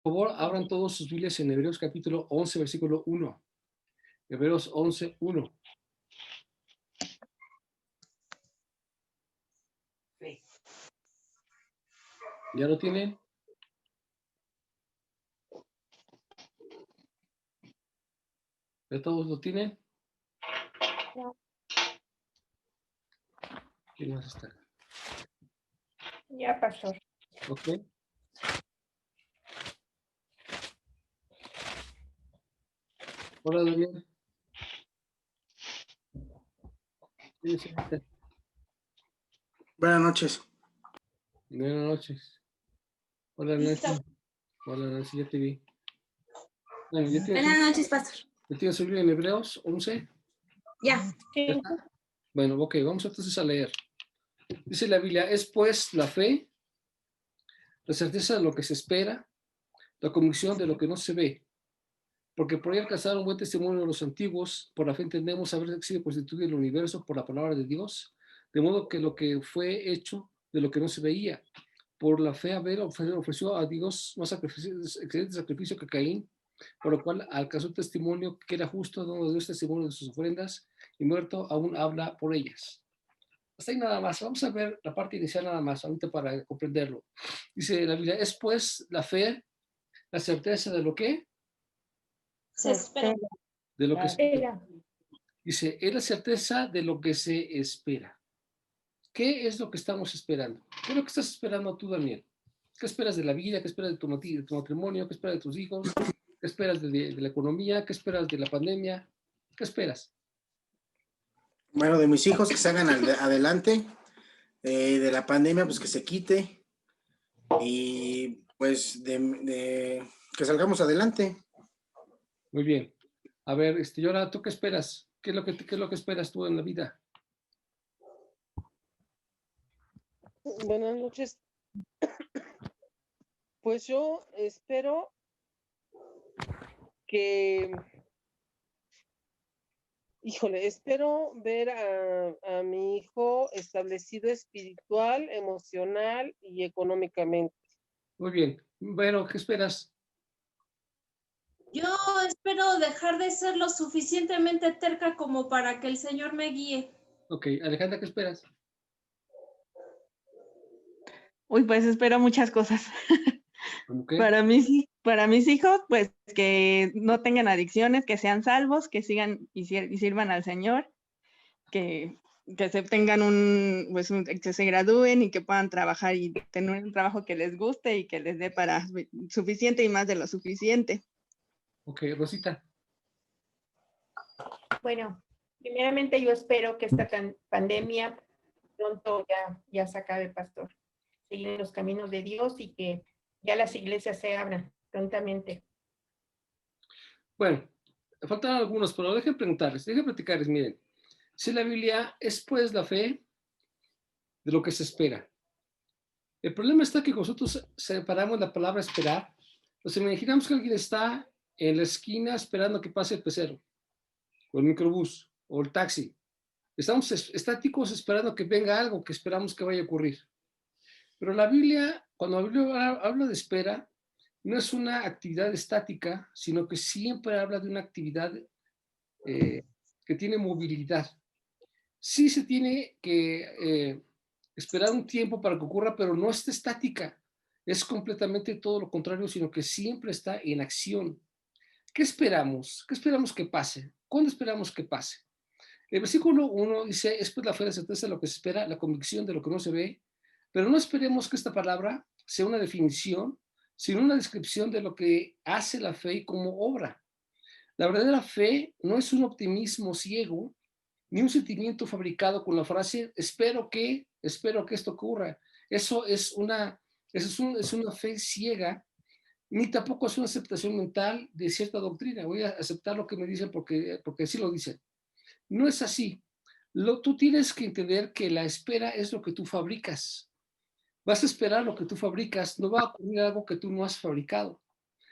Por favor, abran todos sus Biblias en Hebreos capítulo 11, versículo 1. Hebreos 11, 1. ¿Ya lo tienen? ¿Ya todos lo tienen? No. ¿Quién más está? Ya, pastor. Ok. Hola, Daniel. Buenas noches. Buenas noches. Hola, Nancy. Hola, Nancy, ya te vi. Bueno, Buenas noches, pastor. ¿Ya tienes su Biblia en Hebreos 11? Ya. Sí. Bueno, ok, vamos entonces a leer. Dice la Biblia, es pues la fe, la certeza de lo que se espera, la convicción de lo que no se ve. Porque por ahí alcanzar un buen testimonio de los antiguos, por la fe entendemos haber sido constituido el universo por la palabra de Dios, de modo que lo que fue hecho de lo que no se veía. Por la fe Abel ofreció a Dios más excelente sacrificio que Caín, por lo cual alcanzó el testimonio que era justo, dando Dios testimonio de sus ofrendas, y muerto aún habla por ellas. Hasta ahí nada más. Vamos a ver la parte inicial nada más, ahorita para comprenderlo. Dice la Biblia, es pues la fe, la certeza de lo que, Se espera. de lo que se Espera. dice, es la certeza de lo que se espera. ¿Qué es lo que estamos esperando? ¿Qué es lo que estás esperando tú, Daniel? ¿Qué esperas de la vida? ¿Qué esperas de tu matrimonio? ¿Qué esperas de tus hijos? ¿Qué esperas de la economía? ¿Qué esperas de la pandemia? ¿Qué esperas? Bueno, de mis hijos que salgan adelante, de la pandemia pues que se quite y pues de que salgamos adelante. Muy bien. A ver, Yora, ¿tú qué esperas? ¿Qué es lo que esperas tú en la vida? Buenas noches. Pues yo espero espero ver a mi hijo establecido espiritual, emocional y económicamente. Muy bien. Bueno, ¿qué esperas? Yo espero dejar de ser lo suficientemente terca como para que el Señor me guíe. Ok, Alejandra, ¿qué esperas? Uy, pues espero muchas cosas. ¿Cómo qué? Para mis hijos, pues que no tengan adicciones, que sean salvos, que sigan y sirvan al Señor, que se tengan que se gradúen y que puedan trabajar y tener un trabajo que les guste y que les dé para suficiente y más de lo suficiente. Ok, Rosita. Bueno, primeramente yo espero que esta pandemia pronto ya se acabe, pastor. Seguir en los caminos de Dios y que ya las iglesias se abran prontamente. Bueno, faltan algunos, pero dejen platicarles, miren. Si la Biblia es pues la fe de lo que se espera. El problema está que nosotros separamos la palabra esperar. Nos imaginamos que alguien está en la esquina esperando que pase el pecero, o el microbús, o el taxi. Estamos estáticos esperando que venga algo que esperamos que vaya a ocurrir. Pero la Biblia, cuando la Biblia habla de espera, no es una actividad estática, sino que siempre habla de una actividad que tiene movilidad. Sí se tiene que esperar un tiempo para que ocurra, pero no está estática. Es completamente todo lo contrario, sino que siempre está en acción. ¿Qué esperamos? ¿Qué esperamos que pase? ¿Cuándo esperamos que pase? El versículo 1 dice, es pues la fe, la certeza de lo que se espera, la convicción de lo que no se ve, pero no esperemos que esta palabra sea una definición, sino una descripción de lo que hace la fe y cómo obra. La verdadera fe no es un optimismo ciego, ni un sentimiento fabricado con la frase espero que esto ocurra. Eso es es una fe ciega, ni tampoco es una aceptación mental de cierta doctrina. Voy a aceptar lo que me dicen porque sí lo dicen. No es así. Tú tienes que entender que la espera es lo que tú fabricas. Vas a esperar lo que tú fabricas, no va a ocurrir algo que tú no has fabricado.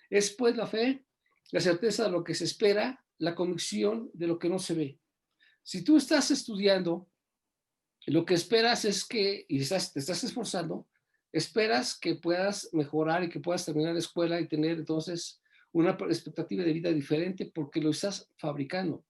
Es pues la fe, la certeza de lo que se espera, la convicción de lo que no se ve. Si tú estás estudiando, lo que esperas es que, te estás esforzando, Esperas que puedas mejorar y que puedas terminar la escuela y tener entonces una expectativa de vida diferente porque lo estás fabricando.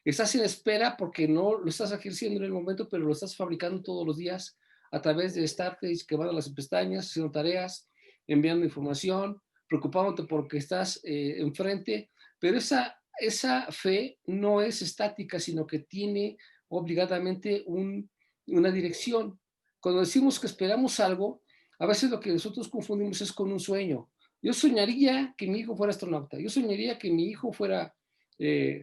Estás en espera porque no lo estás ejerciendo en el momento, pero lo estás fabricando todos los días a través de estarte quemando las pestañas, haciendo tareas, enviando información, preocupándote porque estás enfrente. Pero esa fe no es estática, sino que tiene obligadamente una dirección. Cuando decimos que esperamos algo, a veces lo que nosotros confundimos es con un sueño. Yo soñaría que mi hijo fuera astronauta, yo soñaría que mi hijo fuera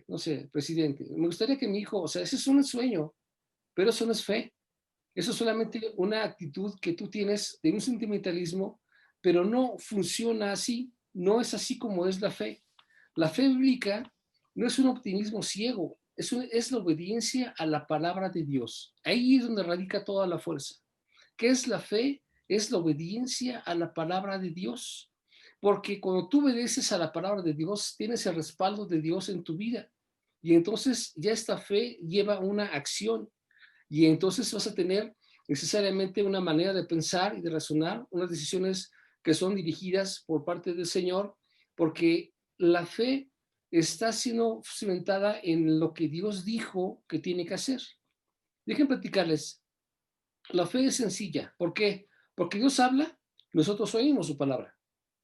no sé, presidente. Me gustaría que mi hijo, o sea, ese es un sueño, pero eso no es fe. Eso es solamente una actitud que tú tienes de un sentimentalismo, pero no funciona así. No es así como es la fe. La fe bíblica no es un optimismo ciego, es la obediencia a la palabra de Dios. Ahí es donde radica toda la fuerza. ¿Qué es la fe? Es la obediencia a la palabra de Dios. Porque cuando tú obedeces a la palabra de Dios, tienes el respaldo de Dios en tu vida. Y entonces ya esta fe lleva una acción. Y entonces vas a tener necesariamente una manera de pensar y de razonar, unas decisiones que son dirigidas por parte del Señor, porque la fe está siendo cimentada en lo que Dios dijo que tiene que hacer. Dejen platicarles. La fe es sencilla. ¿Por qué? Porque Dios habla, nosotros oímos su palabra.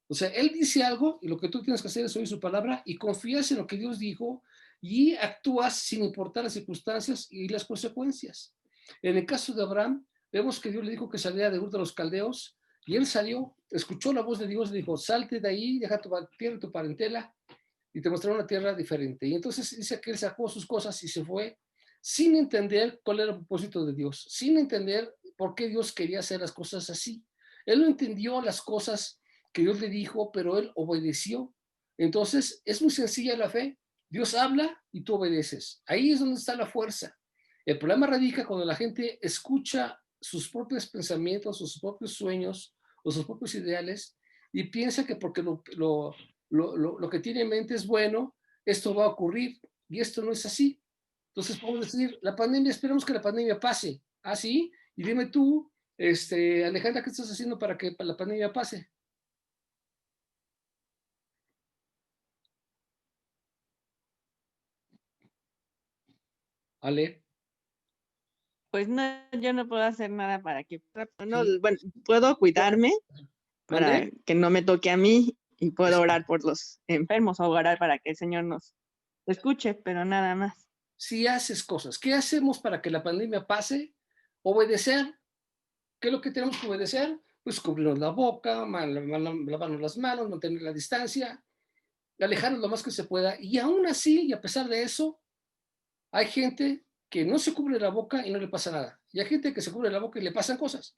O sea, Él dice algo y lo que tú tienes que hacer es oír su palabra y confías en lo que Dios dijo y actúas sin importar las circunstancias y las consecuencias. En el caso de Abraham, vemos que Dios le dijo que saliera de Ur de los Caldeos y él salió, escuchó la voz de Dios y dijo, salte de ahí, deja tu tierra, tu parentela y te mostraré una tierra diferente. Y entonces dice que él sacó sus cosas y se fue sin entender cuál era el propósito de Dios, sin entender por qué Dios quería hacer las cosas así. Él no entendió las cosas que Dios le dijo, pero él obedeció. Entonces, es muy sencilla la fe. Dios habla y tú obedeces. Ahí es donde está la fuerza. El problema radica cuando la gente escucha sus propios pensamientos, sus propios sueños o sus propios ideales y piensa que porque lo que tiene en mente es bueno, esto va a ocurrir y esto no es así. Entonces podemos decir, la pandemia, esperemos que la pandemia pase. ¿Ah, sí? Y dime tú, Alejandra, ¿qué estás haciendo para que la pandemia pase? Ale, Pues no, yo no puedo hacer nada para que, no, sí. bueno, puedo cuidarme para ¿Mande? que no me toque a mí y puedo orar por los enfermos o orar para que el Señor nos escuche, pero nada más. Si haces cosas, ¿qué hacemos para que la pandemia pase? Obedecer. ¿Qué es lo que tenemos que obedecer? Pues cubrirnos la boca, lavarnos las manos, mantener la distancia, alejarnos lo más que se pueda. Y aún así, y a pesar de eso, hay gente que no se cubre la boca y no le pasa nada. Y hay gente que se cubre la boca y le pasan cosas.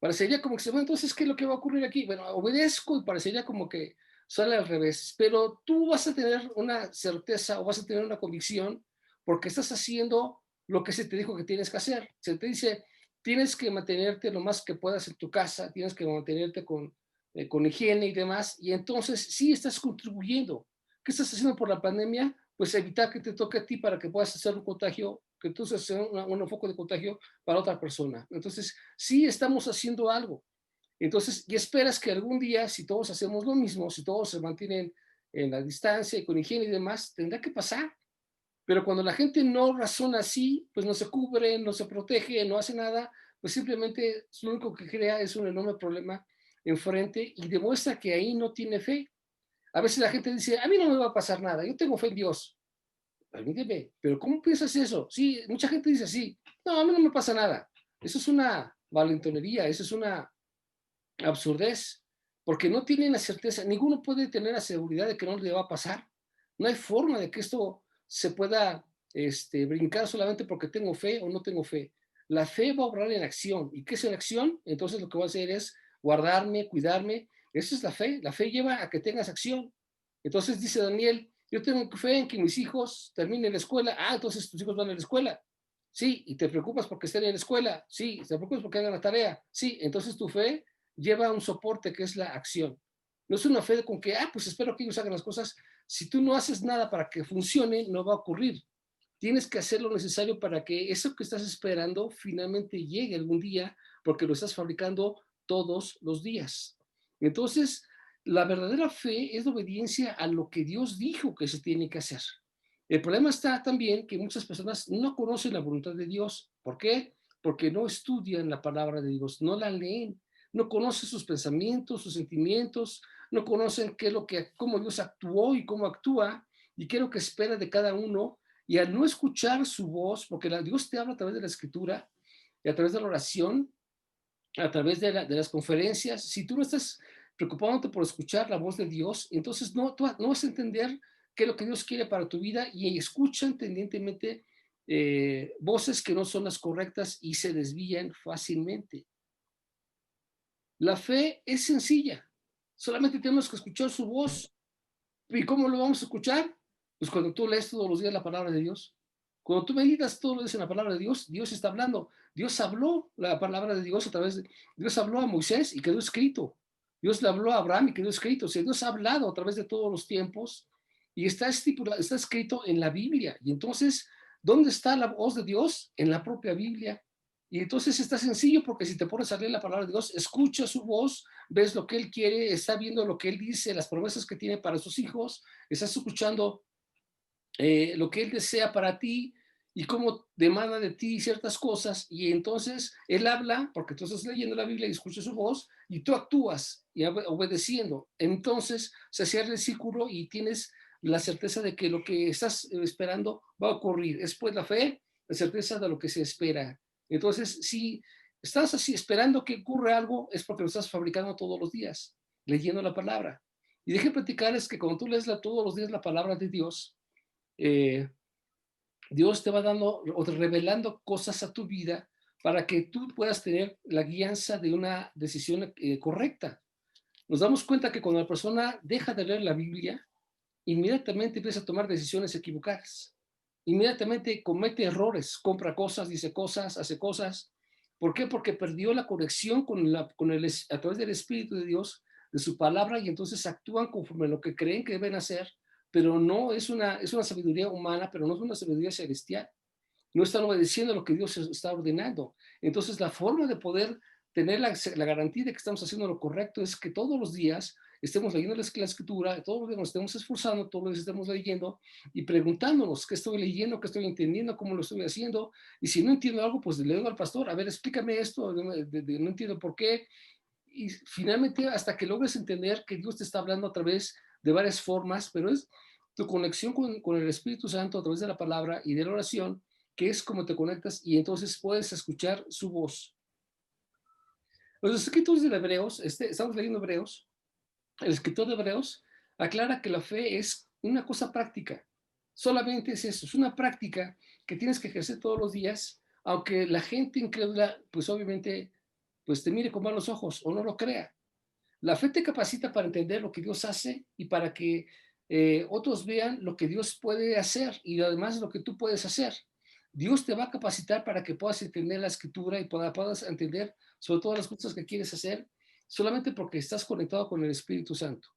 Parecería como que se va, entonces, ¿qué es lo que va a ocurrir aquí? Bueno, obedezco y parecería como que sale al revés, pero tú vas a tener una certeza o vas a tener una convicción porque estás haciendo lo que se te dijo que tienes que hacer. Se te dice, tienes que mantenerte lo más que puedas en tu casa, tienes que mantenerte con higiene y demás, y entonces sí estás contribuyendo. ¿Qué estás haciendo por la pandemia? Pues evitar que te toque a ti para que puedas hacer un contagio, que tú seas un foco de contagio para otra persona. Entonces, sí estamos haciendo algo. Entonces, y esperas que algún día, si todos hacemos lo mismo, si todos se mantienen en la distancia y con higiene y demás, tendrá que pasar. Pero cuando la gente no razona así, pues no se cubre, no se protege, no hace nada, pues simplemente lo único que crea es un enorme problema enfrente y demuestra que ahí no tiene fe. A veces la gente dice, a mí no me va a pasar nada, yo tengo fe en Dios. Permíteme, pero ¿cómo piensas eso? Sí, mucha gente dice así, no, a mí no me pasa nada. Eso es una valentonería, eso es una absurdez, porque no tienen la certeza, ninguno puede tener la seguridad de que no le va a pasar. No hay forma de que esto se pueda brincar solamente porque tengo fe o no tengo fe. La fe va a obrar en acción. ¿Y qué es en acción? Entonces lo que va a hacer es guardarme, cuidarme. Esa es la fe. La fe lleva a que tengas acción. Entonces dice Daniel, yo tengo fe en que mis hijos terminen la escuela. Ah, entonces tus hijos van a la escuela. Sí, y te preocupas porque estén en la escuela. Sí, te preocupas porque hagan la tarea. Sí, entonces tu fe lleva un soporte que es la acción. No es una fe con que, pues espero que ellos hagan las cosas. Si tú no haces nada para que funcione, no va a ocurrir. Tienes que hacer lo necesario para que eso que estás esperando finalmente llegue algún día, porque lo estás fabricando todos los días. Entonces, la verdadera fe es la obediencia a lo que Dios dijo que se tiene que hacer. El problema está también que muchas personas no conocen la voluntad de Dios. ¿Por qué? Porque no estudian la palabra de Dios, no la leen, no conocen sus pensamientos, sus sentimientos, no conocen qué es lo que, cómo Dios actuó y cómo actúa y qué es lo que espera de cada uno. Y al no escuchar su voz, porque Dios te habla a través de la escritura y a través de la oración, a través de las conferencias, si tú no estás preocupándote por escuchar la voz de Dios, entonces no vas a entender qué es lo que Dios quiere para tu vida y escuchan tendientemente voces que no son las correctas y se desvían fácilmente. La fe es sencilla, solamente tenemos que escuchar su voz. ¿Y cómo lo vamos a escuchar? Pues cuando tú lees todos los días la palabra de Dios. Cuando tú meditas todos los días en la palabra de Dios, Dios está hablando. Dios habló la palabra de Dios a través de... Dios habló a Moisés y quedó escrito. Dios le habló a Abraham y quedó escrito. O sea, Dios ha hablado a través de todos los tiempos y está escrito en la Biblia. Y entonces, ¿dónde está la voz de Dios? En la propia Biblia. Y entonces está sencillo porque si te pones a leer la palabra de Dios, escucha su voz, ves lo que Él quiere, está viendo lo que Él dice, las promesas que tiene para sus hijos, estás escuchando lo que Él desea para ti y cómo demanda de ti ciertas cosas. Y entonces Él habla, porque tú estás leyendo la Biblia y escuchas su voz, y tú actúas y obedeciendo. Entonces se cierra el círculo y tienes la certeza de que lo que estás esperando va a ocurrir. Es pues la fe, la certeza de lo que se espera. Entonces, si estás así esperando que ocurra algo, es porque lo estás fabricando todos los días, leyendo la palabra. Y deje platicar es que cuando tú lees todos los días la palabra de Dios, Dios te va dando o revelando cosas a tu vida para que tú puedas tener la guianza de una decisión correcta. Nos damos cuenta que cuando la persona deja de leer la Biblia, inmediatamente empieza a tomar decisiones equivocadas. Inmediatamente comete errores, compra cosas, dice cosas, hace cosas. ¿Por qué? Porque perdió la conexión a través del Espíritu de Dios, de su palabra, y entonces actúan conforme a lo que creen que deben hacer, pero no es una sabiduría humana, pero no es una sabiduría celestial. No están obedeciendo lo que Dios está ordenando. Entonces, la forma de poder tener la garantía de que estamos haciendo lo correcto es que todos los días estemos leyendo la escritura, todos los días nos estemos esforzando, todos los días estemos leyendo y preguntándonos qué estoy leyendo, qué estoy entendiendo, cómo lo estoy haciendo. Y si no entiendo algo, pues le digo al pastor, a ver, explícame esto, no entiendo por qué. Y finalmente, hasta que logres entender que Dios te está hablando a través de varias formas, pero es tu conexión con el Espíritu Santo a través de la palabra y de la oración, que es como te conectas y entonces puedes escuchar su voz. Los escritos de Hebreos, estamos leyendo Hebreos, el escritor de Hebreos aclara que la fe es una cosa práctica. Solamente es eso, es una práctica que tienes que ejercer todos los días, aunque la gente incrédula, pues obviamente, pues te mire con malos ojos o no lo crea. La fe te capacita para entender lo que Dios hace y para que otros vean lo que Dios puede hacer y además lo que tú puedes hacer. Dios te va a capacitar para que puedas entender la escritura y puedas entender sobre todas las cosas que quieres hacer solamente porque estás conectado con el Espíritu Santo.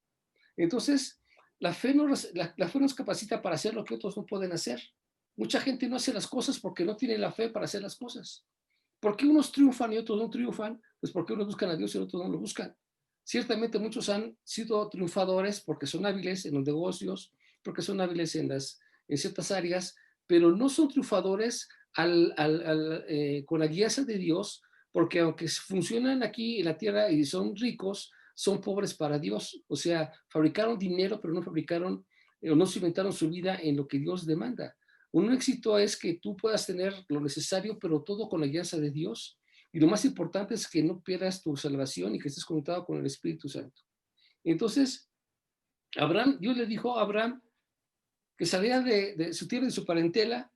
Entonces, la fe nos capacita para hacer lo que otros no pueden hacer. Mucha gente no hace las cosas porque no tiene la fe para hacer las cosas. ¿Por qué unos triunfan y otros no triunfan? Pues porque unos buscan a Dios y otros no lo buscan. Ciertamente muchos han sido triunfadores porque son hábiles en los negocios, porque son hábiles en ciertas áreas, pero no son triunfadores con la guía de Dios, porque aunque funcionan aquí en la tierra y son ricos, son pobres para Dios. O sea, fabricaron dinero, pero no fabricaron o no cimentaron su vida en lo que Dios demanda. Un éxito es que tú puedas tener lo necesario, pero todo con la guía de Dios. Y lo más importante es que no pierdas tu salvación y que estés conectado con el Espíritu Santo. Entonces, Dios le dijo a Abraham que saliera de su tierra y de su parentela,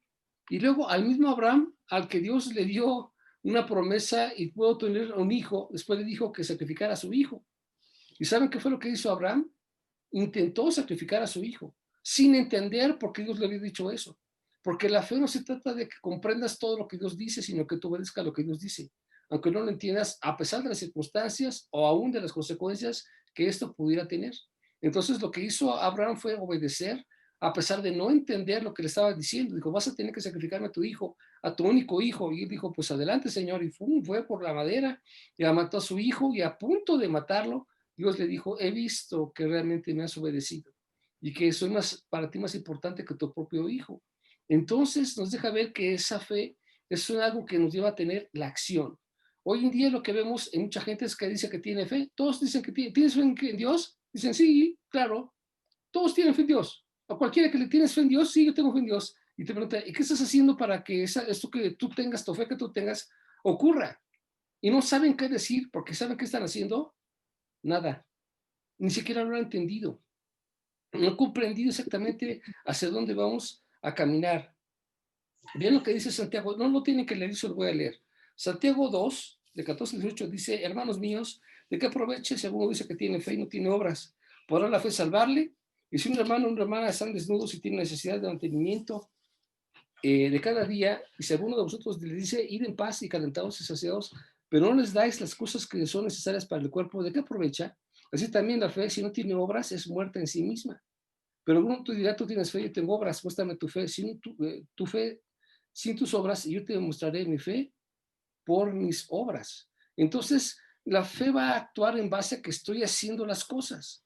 y luego al mismo Abraham, al que Dios le dio una promesa y pudo tener un hijo, después le dijo que sacrificara a su hijo. ¿Y saben qué fue lo que hizo Abraham? Intentó sacrificar a su hijo, sin entender por qué Dios le había dicho eso. Porque la fe no se trata de que comprendas todo lo que Dios dice, sino que tú obedezcas lo que Dios dice, aunque no lo entiendas a pesar de las circunstancias o aún de las consecuencias que esto pudiera tener. Entonces lo que hizo Abraham fue obedecer a pesar de no entender lo que le estaba diciendo. Dijo, vas a tener que sacrificarme a tu hijo, a tu único hijo. Y él dijo, pues adelante, Señor. Y fue por la madera, y mató a su hijo, y a punto de matarlo, Dios le dijo, he visto que realmente me has obedecido y que soy para ti más importante que tu propio hijo. Entonces nos deja ver que esa fe es algo que nos lleva a tener la acción. Hoy en día lo que vemos en mucha gente es que dice que tiene fe. Todos dicen que ¿tienes fe en Dios? Dicen, sí, claro. Todos tienen fe en Dios. A cualquiera que le tienes fe en Dios, sí, yo tengo fe en Dios. Y te pregunta, ¿y qué estás haciendo para que esto que tú tengas, tu fe que tú tengas, ocurra? Y no saben qué decir, porque ¿saben qué están haciendo? Nada. Ni siquiera lo han entendido. No han comprendido exactamente hacia dónde vamos a caminar. Vean lo que dice Santiago. No lo tienen que leer, se lo voy a leer. Santiago 2, de 14 a 18, dice, hermanos míos, ¿de qué aprovecha si alguno dice que tiene fe y no tiene obras? ¿Podrá la fe salvarle? Y si un hermano o una hermana están desnudos y tienen necesidad de mantenimiento de cada día, y si alguno de vosotros les dice, id en paz y calentados y saciados, pero no les dais las cosas que son necesarias para el cuerpo, ¿de qué aprovecha? Así también la fe, si no tiene obras, es muerta en sí misma. Pero alguno tú dirás, tú tienes fe, yo tengo obras, muéstrame tu fe. Tu fe sin tus obras, y yo te demostraré mi fe por mis obras. Entonces, la fe va a actuar en base a que estoy haciendo las cosas.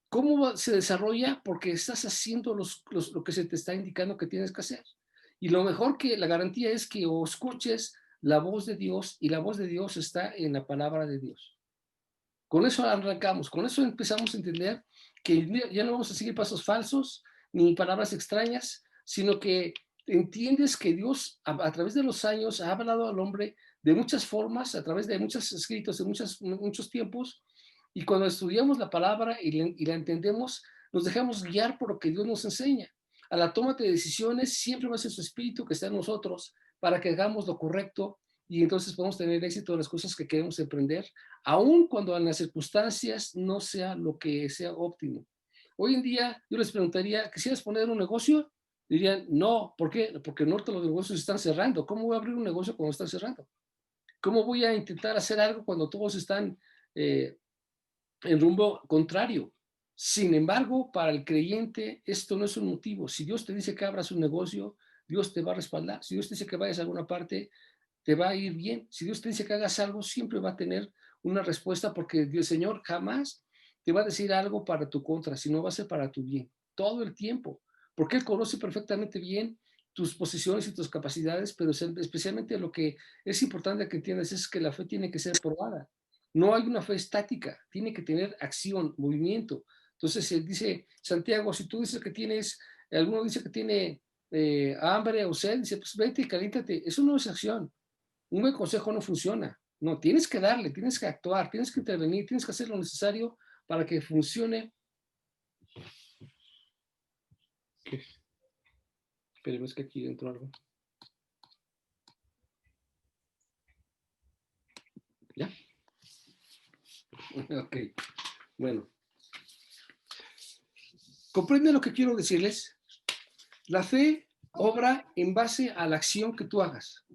¿Cómo se desarrolla? Porque estás haciendo lo que se te está indicando que tienes que hacer. Y lo mejor que la garantía es que o escuches la voz de Dios, y la voz de Dios está en la palabra de Dios. Con eso arrancamos, con eso empezamos a entender que ya no vamos a seguir pasos falsos ni palabras extrañas, sino que entiendes que Dios a través de los años ha hablado al hombre de muchas formas, a través de muchos escritos, de muchos tiempos, y cuando estudiamos la palabra y la entendemos, nos dejamos guiar por lo que Dios nos enseña. A la toma de decisiones siempre va a ser su espíritu que está en nosotros para que hagamos lo correcto, y entonces podemos tener éxito en las cosas que queremos emprender, aun cuando en las circunstancias no sea lo que sea óptimo. Hoy en día yo les preguntaría, ¿quisieras poner un negocio? Dirían, no. ¿Por qué? Porque no todos los negocios están cerrando. ¿Cómo voy a abrir un negocio cuando están cerrando? ¿Cómo voy a intentar hacer algo cuando todos están en rumbo contrario? Sin embargo, para el creyente esto no es un motivo. Si Dios te dice que abras un negocio, Dios te va a respaldar. Si Dios te dice que vayas a alguna parte, te va a ir bien. Si Dios te dice que hagas algo, siempre va a tener una respuesta, porque Dios, Señor, jamás te va a decir algo para tu contra, sino va a ser para tu bien, todo el tiempo, porque Él conoce perfectamente bien tus posiciones y tus capacidades, pero especialmente lo que es importante que entiendas es que la fe tiene que ser probada. No hay una fe estática, tiene que tener acción, movimiento. Entonces, dice Santiago, si tú dices que tienes, alguno dice que tiene hambre o sed, dice, pues vete y caliéntate. Eso no es acción. Un buen consejo no funciona. No, tienes que darle, tienes que actuar, tienes que intervenir, tienes que hacer lo necesario para que funcione. ¿Qué? Pero es que aquí entró algo. ¿Ya? Ok, bueno. ¿Comprenden lo que quiero decirles? La fe obra en base a la acción que tú hagas.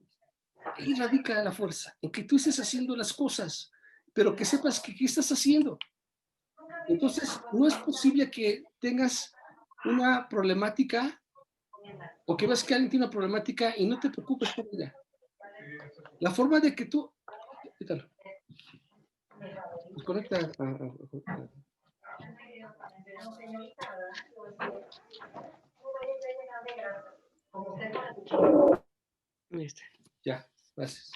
Ahí radica la fuerza, en que tú estés haciendo las cosas, pero que sepas que qué estás haciendo. Entonces, no es posible que tengas una problemática o que veas que alguien tiene una problemática y no te preocupes por ella. La forma de que tú... ¿Qué tal? Pues conecta a... Ya, gracias.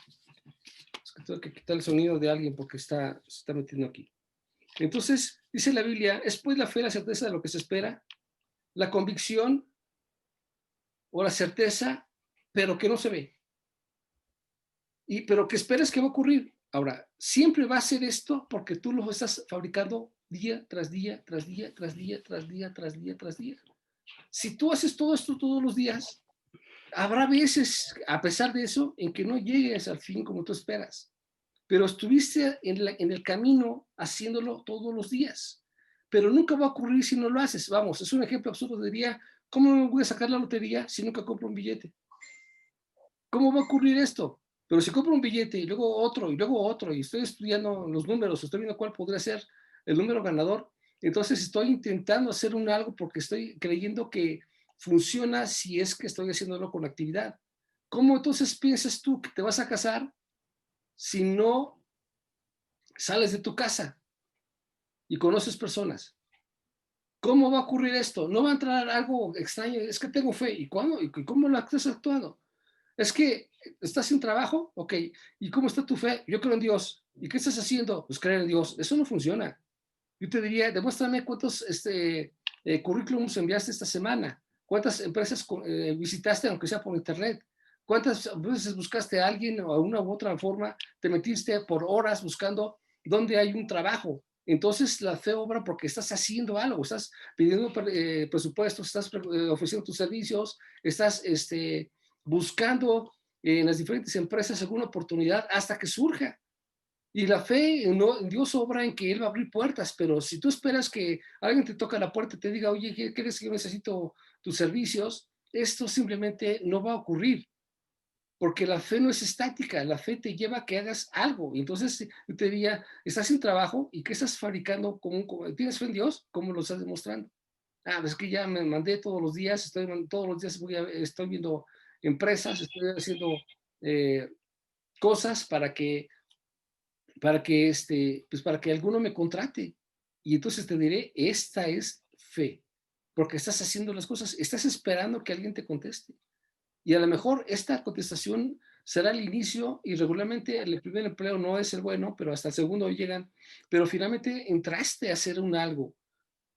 Es que tengo que quitar el sonido de alguien porque se está metiendo aquí. Entonces, dice la Biblia, es pues la fe la certeza de lo que se espera, la convicción o la certeza, pero que no se ve. Pero que esperes que va a ocurrir. Ahora, siempre va a ser esto porque tú lo estás fabricando día tras día, tras día, tras día, tras día, tras día, tras día. Si tú haces todo esto todos los días, habrá veces, a pesar de eso, en que no llegues al fin como tú esperas. Pero estuviste en el camino haciéndolo todos los días. Pero nunca va a ocurrir si no lo haces. Vamos, es un ejemplo absurdo. Diría, ¿cómo me voy a sacar la lotería si nunca compro un billete? ¿Cómo va a ocurrir esto? Pero si compro un billete y luego otro, y estoy estudiando los números, estoy viendo cuál podría ser el número ganador, entonces estoy intentando hacer algo porque estoy creyendo que funciona si es que estoy haciéndolo con actividad. ¿Cómo entonces piensas tú que te vas a casar si no sales de tu casa y conoces personas? ¿Cómo va a ocurrir esto? No va a entrar algo extraño. Es que tengo fe. ¿Y cuándo? ¿Y cómo lo estás actuando? Es que estás sin trabajo. Ok. ¿Y cómo está tu fe? Yo creo en Dios. ¿Y qué estás haciendo? Pues creer en Dios. Eso no funciona. Yo te diría, demuéstrame cuántos currículums enviaste esta semana. ¿Cuántas empresas visitaste, aunque sea por internet? ¿Cuántas veces buscaste a alguien o a una u otra forma? Te metiste por horas buscando dónde hay un trabajo. Entonces la fe obra porque estás haciendo algo, estás pidiendo presupuestos, estás ofreciendo tus servicios, estás buscando en las diferentes empresas alguna oportunidad hasta que surja. Y la fe en Dios obra en que Él va a abrir puertas, pero si tú esperas que alguien te toque la puerta y te diga, oye, ¿qué crees que yo necesito tus servicios? Esto simplemente no va a ocurrir, porque la fe no es estática, la fe te lleva a que hagas algo. Y entonces yo te diría, estás sin trabajo y ¿qué estás fabricando? ¿Tienes fe en Dios? ¿Cómo lo estás demostrando? Pues es que ya me mandé todos los días, todos los días estoy viendo empresas, estoy haciendo cosas pues para que alguno me contrate. Y entonces te diré, esta es fe, porque estás haciendo las cosas, estás esperando que alguien te conteste. Y a lo mejor esta contestación será el inicio y regularmente el primer empleo no es el bueno, pero hasta el segundo llegan, pero finalmente entraste a hacer un algo.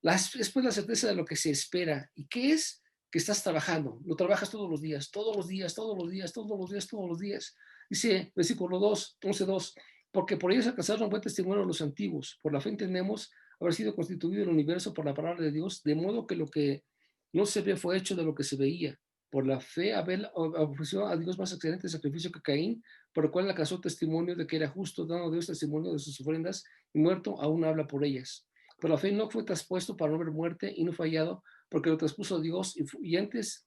Después la certeza de lo que se espera. ¿Y qué es? Que estás trabajando. Lo trabajas todos los días, todos los días, todos los días, todos los días, todos los días. Dice versículo 2, 11:2, porque por ellos alcanzaron buen testimonio los antiguos. Por la fe entendemos haber sido constituido el universo por la palabra de Dios, de modo que lo que no se ve fue hecho de lo que se veía. Por la fe Abel ofreció a Dios más excelente sacrificio que Caín, por el cual alcanzó testimonio de que era justo, dando a Dios testimonio de sus ofrendas, y muerto aún habla por ellas. Pero la fe no fue traspuesto para no ver muerte y no fue hallado porque lo traspuso Dios y antes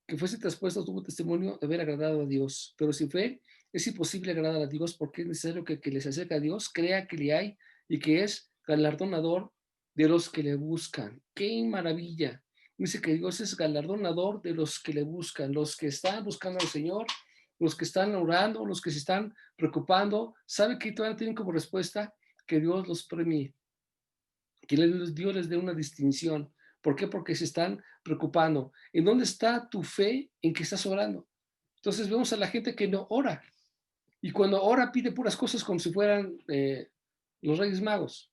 que fuese traspuesto tuvo testimonio de haber agradado a Dios. Pero sin fe es imposible agradar a Dios porque es necesario que les acerque a Dios, crea que le hay y que es galardonador de los que le buscan. ¡Qué maravilla! Dice que Dios es galardonador de los que le buscan, los que están buscando al Señor, los que están orando, los que se están preocupando. ¿Sabe que todavía tienen como respuesta? Que Dios los premie, que Dios les dé una distinción. ¿Por qué? Porque se están preocupando. ¿En dónde está tu fe en que estás orando? Entonces vemos a la gente que no ora. Y cuando ora pide puras cosas como si fueran los Reyes Magos.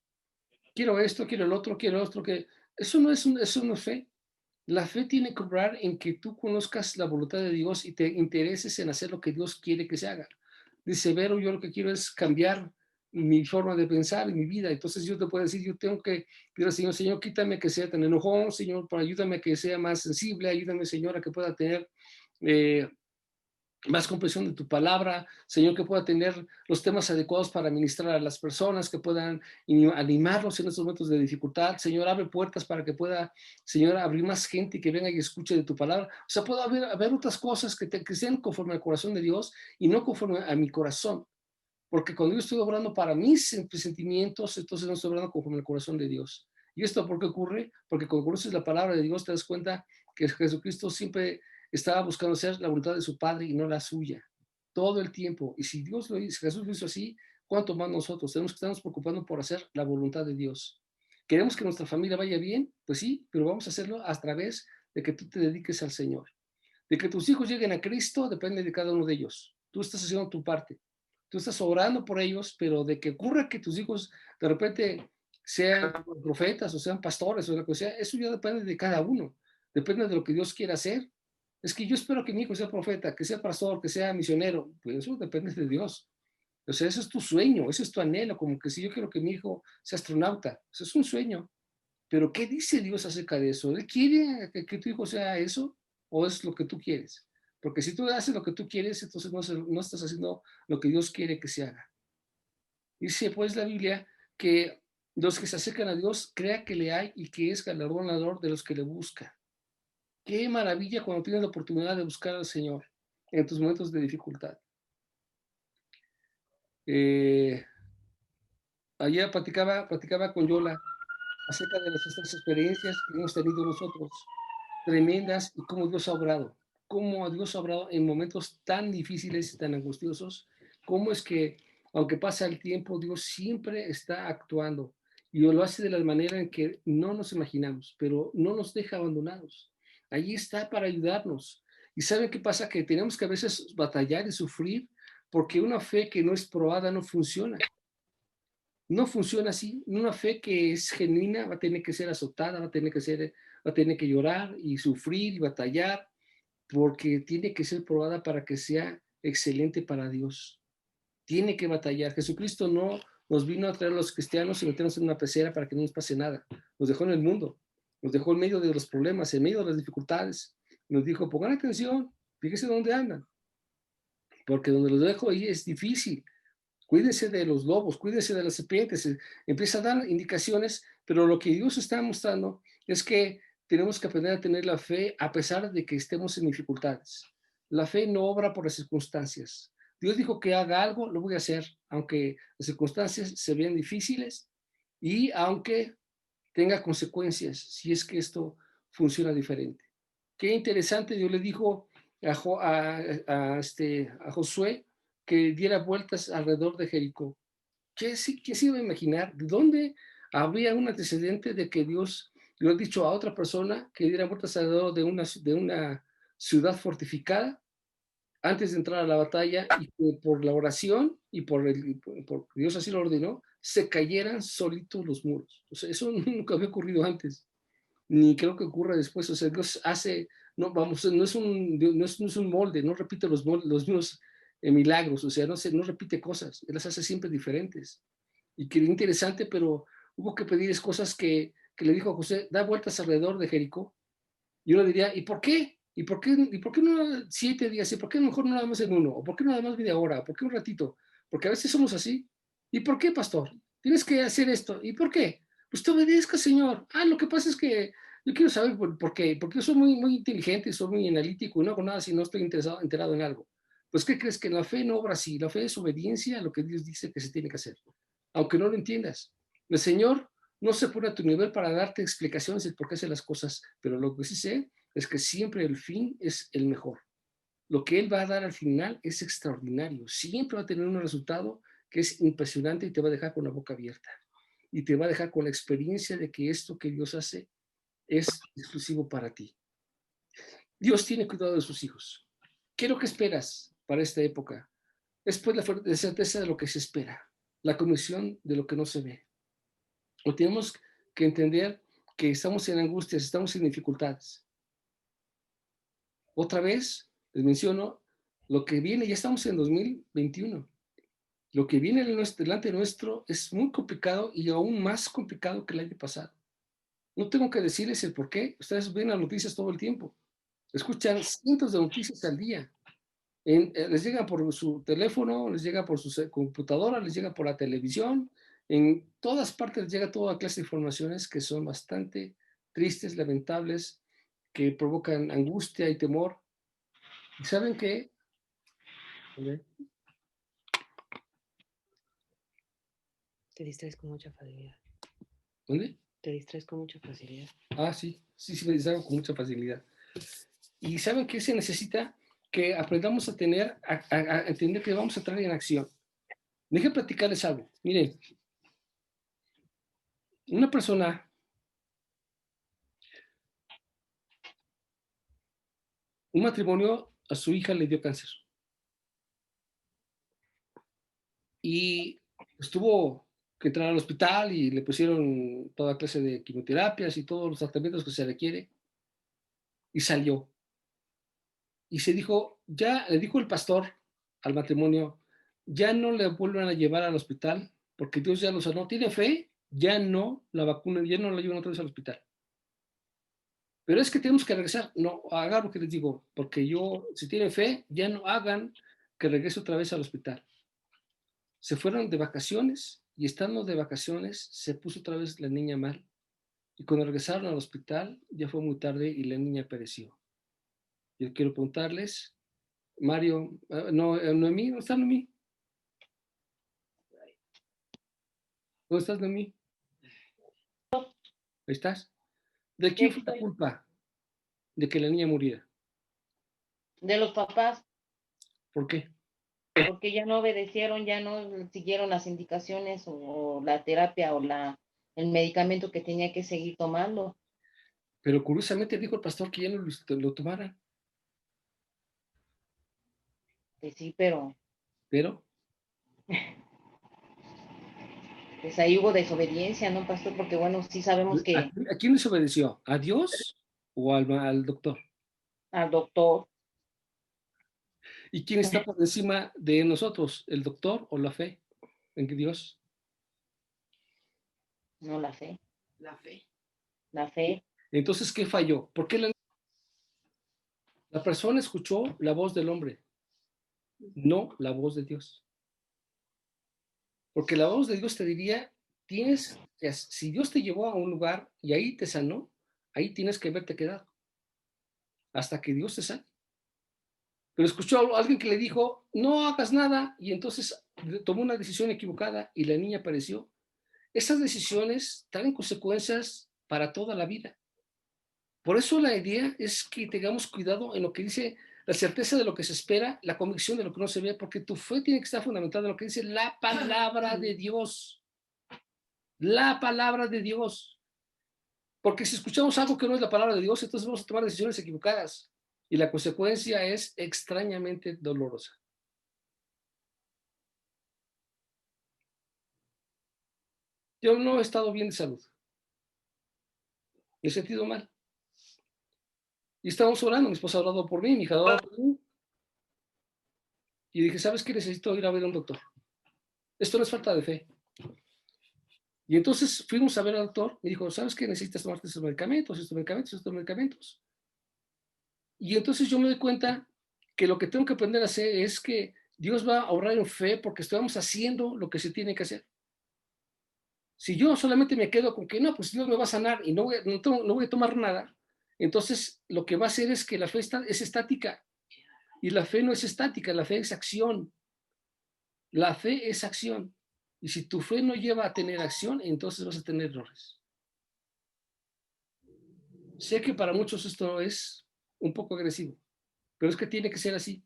Quiero esto, quiero el otro, quiero otro. Eso no es fe. La fe tiene que obrar en que tú conozcas la voluntad de Dios y te intereses en hacer lo que Dios quiere que se haga. Dice Vero, yo lo que quiero es cambiar mi forma de pensar y mi vida. Entonces yo te puedo decir, yo tengo que pedir al Señor, Señor, quítame que sea tan enojón, Señor, ayúdame a que sea más sensible, ayúdame, Señor, a que pueda tener más comprensión de tu palabra, Señor, que pueda tener los temas adecuados para ministrar a las personas, que puedan animarlos en estos momentos de dificultad. Señor, abre puertas para que pueda, Señor, abrir más gente y que venga y escuche de tu palabra. O sea, puede haber otras cosas que sean conforme al corazón de Dios y no conforme a mi corazón. Porque cuando yo estoy obrando para mis sentimientos, entonces no estoy obrando conforme al corazón de Dios. ¿Y esto por qué ocurre? Porque cuando conoces la palabra de Dios te das cuenta que Jesucristo siempre estaba buscando hacer la voluntad de su Padre y no la suya. Todo el tiempo. Y si Dios lo hizo, Jesús lo hizo así, ¿cuánto más nosotros? Tenemos que estarnos preocupando por hacer la voluntad de Dios. ¿Queremos que nuestra familia vaya bien? Pues sí, pero vamos a hacerlo a través de que tú te dediques al Señor. De que tus hijos lleguen a Cristo depende de cada uno de ellos. Tú estás haciendo tu parte. Tú estás orando por ellos, pero de que ocurra que tus hijos de repente sean profetas o sean pastores o lo que sea, eso ya depende de cada uno. Depende de lo que Dios quiera hacer. Es que yo espero que mi hijo sea profeta, que sea pastor, que sea misionero. Pues eso depende de Dios. O sea, eso es tu sueño, eso es tu anhelo, como que si yo quiero que mi hijo sea astronauta, eso es un sueño. Pero ¿qué dice Dios acerca de eso? ¿Él quiere que tu hijo sea eso o es lo que tú quieres? Porque si tú haces lo que tú quieres, entonces no estás haciendo lo que Dios quiere que se haga. Dice pues la Biblia que los que se acercan a Dios crea que le hay y que es galardonador de los que le buscan. Qué maravilla cuando tienes la oportunidad de buscar al Señor en tus momentos de dificultad. Ayer platicaba con Yola acerca de nuestras experiencias que hemos tenido nosotros. tremendas y cómo Dios ha obrado. Cómo Dios ha obrado en momentos tan difíciles y tan angustiosos. Cómo es que, aunque pasa el tiempo, Dios siempre está actuando. Y lo hace de la manera en que no nos imaginamos, pero no nos deja abandonados. Allí está para ayudarnos. ¿Y saben qué pasa? Que tenemos que a veces batallar y sufrir porque una fe que no es probada no funciona. No funciona así. Una fe que es genuina va a tener que ser azotada, va a tener que llorar y sufrir y batallar, porque tiene que ser probada para que sea excelente para Dios. Tiene que batallar. Jesucristo no nos vino a traer a los cristianos y meternos en una pecera para que no nos pase nada. Nos dejó en el mundo, nos dejó en medio de los problemas, en medio de las dificultades. Nos dijo, pongan atención, fíjense dónde andan, porque donde los dejo ahí es difícil. Cuídense de los lobos, cuídense de las serpientes. Empieza a dar indicaciones, pero lo que Dios está mostrando es que tenemos que aprender a tener la fe a pesar de que estemos en dificultades. La fe no obra por las circunstancias. Dios dijo que haga algo, lo voy a hacer, aunque las circunstancias se vean difíciles y aunque tenga consecuencias, si es que esto funciona diferente. Qué interesante, Dios le dijo a Josué que diera vueltas alrededor de Jericó. ¿Qué se iba a imaginar? ¿De dónde habría un antecedente de que Dios le ha dicho a otra persona que diera vueltas alrededor de una ciudad fortificada antes de entrar a la batalla y que por la oración y por Dios así lo ordenó, se cayeran solitos los muros? O sea, eso nunca había ocurrido antes, ni creo que ocurra después. O sea, Dios hace, no, vamos, no es un molde, no repite los mismos milagros, o sea, no repite cosas, Él las hace siempre diferentes. Y qué interesante, pero hubo que pedirles cosas que le dijo a José, da vueltas alrededor de Jericó. Y uno diría, ¿y por qué? ¿Y por qué no 7 días? ¿Y por qué mejor no nada más en uno? ¿O por qué no nada más media hora? ¿O por qué un ratito? Porque a veces somos así. ¿Y por qué, pastor? Tienes que hacer esto. ¿Y por qué? Pues te obedezca, Señor. Ah, lo que pasa es que yo quiero saber por qué. Porque yo soy muy inteligente, soy muy analítico y no hago nada si no estoy enterado en algo. Pues, ¿qué crees? Que la fe no obra así. La fe es obediencia a lo que Dios dice que se tiene que hacer, aunque no lo entiendas. El Señor no se pone a tu nivel para darte explicaciones de por qué hace las cosas, pero lo que sí sé es que siempre el fin es el mejor. Lo que Él va a dar al final es extraordinario. Siempre va a tener un resultado que es impresionante y te va a dejar con la boca abierta. Y te va a dejar con la experiencia de que esto que Dios hace es exclusivo para ti. Dios tiene cuidado de sus hijos. ¿Qué es lo que esperas para esta época? Es pues la certeza de lo que se espera, la convicción de lo que no se ve. O tenemos que entender que estamos en angustias, estamos en dificultades. Otra vez, les menciono, lo que viene, ya estamos en 2021. Lo que viene delante nuestro es muy complicado y aún más complicado que el año pasado. No tengo que decirles el por qué. Ustedes ven las noticias todo el tiempo. Escuchan cientos de noticias al día. Les llega por su teléfono, les llega por su computadora, les llega por la televisión. En todas partes les llega toda clase de informaciones que son bastante tristes, lamentables, que provocan angustia y temor. ¿Y saben qué? Te distraes con mucha facilidad. ¿Dónde? Te distraes con mucha facilidad. Ah, sí, me distraigo con mucha facilidad. ¿Y saben qué se necesita? Que aprendamos a entender que vamos a entrar en acción. Dejen platicarles algo. Miren, una persona un matrimonio, a su hija le dio cáncer. Y estuvo que entrar al hospital y le pusieron toda clase de quimioterapias y todos los tratamientos que se requiere. Y salió. Y se dijo, ya le dijo el pastor al matrimonio, ya no le vuelvan a llevar al hospital porque Dios ya lo sanó. ¿Tiene fe? Ya no la vacuna, ya no la llevan otra vez al hospital. Pero es que tenemos que regresar. No, hagan lo que les digo, porque si tienen fe, ya no hagan que regrese otra vez al hospital. Se fueron de vacaciones y estando de vacaciones se puso otra vez la niña mal. Y cuando regresaron al hospital ya fue muy tarde y la niña pereció. Yo quiero preguntarles, Mario, Noemí, ¿dónde está Noemí? ¿Dónde estás, Noemí? Ahí estás. ¿De quién fue la culpa? de que la niña muriera? De los papás, ¿Por qué? porque ya no obedecieron, ya no siguieron las indicaciones o la terapia o el medicamento que tenía que seguir tomando. Pero curiosamente dijo el pastor que ya no lo tomara. Pues sí, pero Pero, pues ahí hubo desobediencia, ¿no, pastor? Porque bueno, sí sabemos que ¿a quién les obedeció? ¿A Dios o al doctor? al doctor, ¿Y quién está por encima de nosotros? ¿El doctor o la fe en Dios? no la fe, La fe. la fe. Entonces, ¿qué falló? ¿Por qué la persona escuchó la voz del hombre, no la voz de Dios? Porque la voz de Dios te diría, si Dios te llevó a un lugar y ahí te sanó, ahí tienes que haberte quedado hasta que Dios te sane. Pero escuchó a alguien que le dijo, no hagas nada, y entonces tomó una decisión equivocada y la niña pereció. Esas decisiones traen consecuencias para toda la vida. Por eso la idea es que tengamos cuidado en lo que dice la certeza de lo que se espera, la convicción de lo que no se ve, porque tu fe tiene que estar fundamentada en lo que dice la palabra de Dios. La palabra de Dios. Porque si escuchamos algo que no es la palabra de Dios, entonces vamos a tomar decisiones equivocadas. Y la consecuencia es extrañamente dolorosa. Yo no he estado bien de salud. Me he sentido mal. Y estábamos orando, mi esposa ha orado por mí, mi hija ha orado por mí. Y dije, ¿sabes qué? Necesito ir a ver a un doctor. Esto no es falta de fe. Y entonces fuimos a ver al doctor y dijo, ¿sabes qué? Necesitas tomarte estos medicamentos, estos medicamentos, estos medicamentos. Y entonces yo me doy cuenta que lo que tengo que aprender a hacer es que Dios va a obrar en fe porque estamos haciendo lo que se tiene que hacer. Si yo solamente me quedo con que no, pues Dios me va a sanar y no voy a tomar nada, entonces lo que va a hacer es que la fe es estática. Y la fe no es estática, la fe es acción. La fe es acción. Y si tu fe no lleva a tener acción, entonces vas a tener errores. Sé que para muchos esto es un poco agresivo, pero es que tiene que ser así.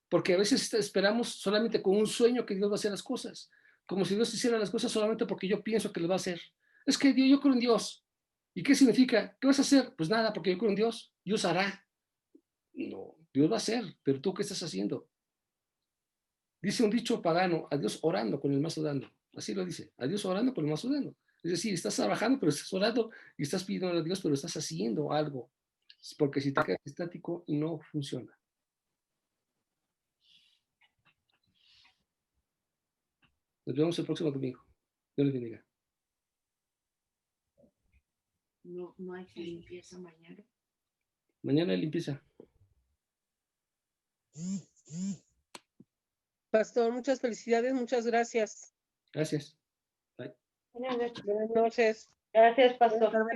Porque a veces esperamos solamente con un sueño que Dios va a hacer las cosas. Como si Dios hiciera las cosas solamente porque yo pienso que lo va a hacer. Es que yo creo en Dios. ¿Y qué significa? ¿Qué vas a hacer? Pues nada, porque yo creo en Dios. Dios hará. No, Dios va a hacer, pero tú, ¿qué estás haciendo? Dice un dicho pagano, a Dios orando con el mazo dando. Así lo dice, a Dios orando con el mazo dando. Es decir, estás trabajando, pero estás orando y estás pidiendo a Dios, pero estás haciendo algo. Porque si te quedas estático, no funciona. Nos vemos el próximo domingo. Dios les bendiga. No hay limpieza mañana. Mañana hay limpieza. Pastor, muchas felicidades, muchas gracias. Gracias. Buenas noches. Buenas noches. Gracias, pastor. Buenas